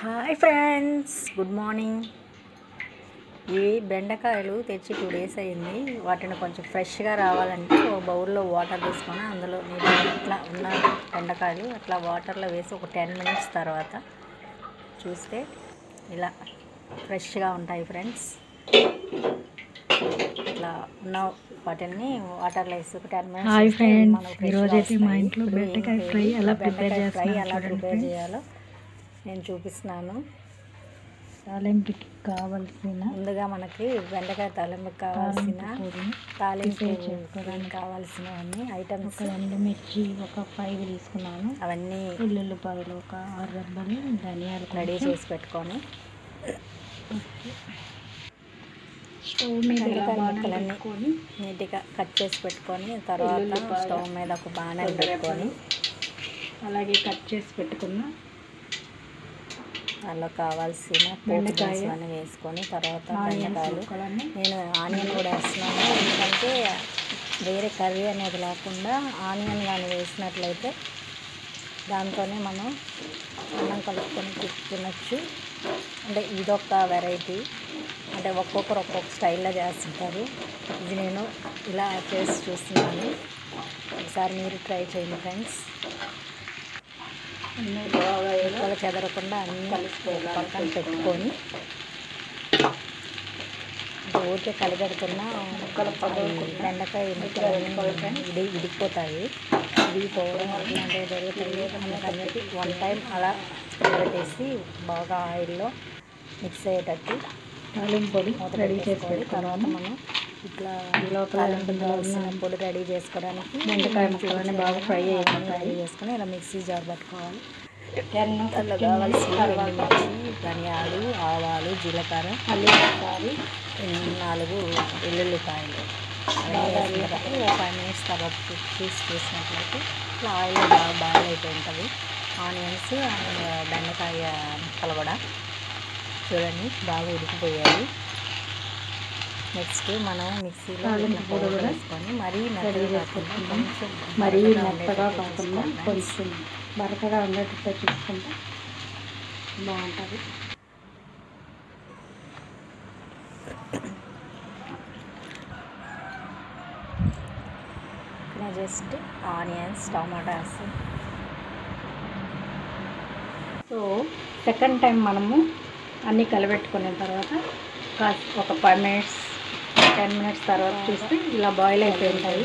Hi friends, good morning. ఈ బెండకాయలు తెచ్చి 2 days అయింది. వాటిని కొంచెం ఫ్రెష్గా రావాలంటే ఒక బౌల్లో వాటర్ తీసుకొని అందులో నీళ్ళు ఇట్లా ఉన్న బెండకాయలు అట్లా వాటర్లో వేసి ఒక 10 minutes తర్వాత చూస్తే ఇలా ఫ్రెష్గా ఉంటాయి ఫ్రెండ్స్. ఇట్లా ఉన్న వాటిని వాటర్లో వేసి ఒక 10 minutes. హాయ్ ఫ్రెండ్స్, ఈరోజైతే మా ఇంట్లో బెండకాయ ఫ్రై ఎలా ప్రిపేర్ చేయాలో నేను చూపిస్తున్నాను. తాలింపుకి కావాల్సిన ముందుగా మనకి బెండకాయ తాలింపుకి కావాల్సిన తాలింపు చేసుకోవడానికి కావాల్సినవన్నీ ఐటమ్స్, ఎండుమిర్చి ఒక 5 తీసుకున్నాను, అవన్నీ ఉల్లిపాయలు ఒక 6 రెబ్బలు, ధనియాలు రెడీ చేసి పెట్టుకొని స్టవ్ మీద ముక్కలన్నీ నీట్గా కట్ చేసి పెట్టుకొని తర్వాత స్టవ్ మీద ఒక బాణలు పెట్టుకొని అలాగే కట్ చేసి పెట్టుకున్న దానిలో కావాల్సిన బెండకాయలు వేసుకొని తర్వాత బెండకాయలు నేను ఆనియన్ కూడా వేస్తున్నాను. ఎందుకంటే వేరే కర్రీ అనేది లేకుండా ఆనియన్ కానీ వేసినట్లయితే దాంతోనే మనం అన్నం కలుపుకొని తినచ్చు. అంటే ఇదొక వెరైటీ, అంటే ఒక్కొక్కరు ఒక్కొక్క స్టైల్లో చేస్తుంటారు. ఇది నేను ఇలా చేసి చూస్తున్నాను. ఒకసారి మీరు ట్రై చేయండి ఫ్రెండ్స్. ముక్కలు చెదరకుండా అన్నీ పక్కన పెట్టుకొని ఊరికే కలిపెడుతున్న బెండకాయ విడిపోతాయి. విడిపోవడం అట్లాంటివి జరుగుతుంది. అందుకని 1 time అలా పెట్టేసి బాగా ఆయిల్లో మిక్స్ అయ్యేటట్టు తాలింపు పొడి రెడీ చేసుకోవాలి. తర్వాత మనం ఇట్లా కావాల్సిన పొడి రెడీ చేసుకోవడానికి బెండకాయ ముక్కలన్నీ బాగా ఫ్రై రెడీ చేసుకొని ఇలా మిక్సీ జార్ పట్టుకోవాలి. అందులో కావాల్సిన ఎండుమిర్చి, ధనియాలు, ఆవాలు, జీలకర్ర, 4 వెల్లుల్లిపాయలు అవన్నీ వేసిన తర్వాత ఒక 5 minutes తర్వాత చూసినట్లయితే ఇట్లా ఆయిల్ బాగా బాయిల్ అయిపోయి ఉంటుంది. ఆనియన్స్ అండ్ బెండకాయ ముక్కలు కూడా చూడండి బాగా ఉడికిపోయాయి. నెక్స్ట్ మనం మిక్సీలో పొడి వేసుకొని మరీ మెత్తగా కొంచెం మరీ మెత్తగా కాకుండా కొంచెం బరకగా ఉండేటట్టు చూసుకుంటే బాగుంటుంది. Just onions, tomatoes. So second time మనము అన్నీ కలిపెట్టుకున్న తర్వాత ఒక 5 minutes 10 minutes తర్వాత చూస్తే ఇలా బాయిల్ అయిపోయి ఉంటాయి.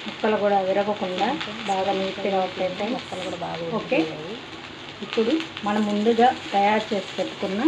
ముక్కలు కూడా విరగకుండా బాగా నీట్గా అవుతాయి. ముక్కలు కూడా బాగా ఓకే. ఇప్పుడు మనం ముందుగా తయారు చేసి పెట్టుకున్న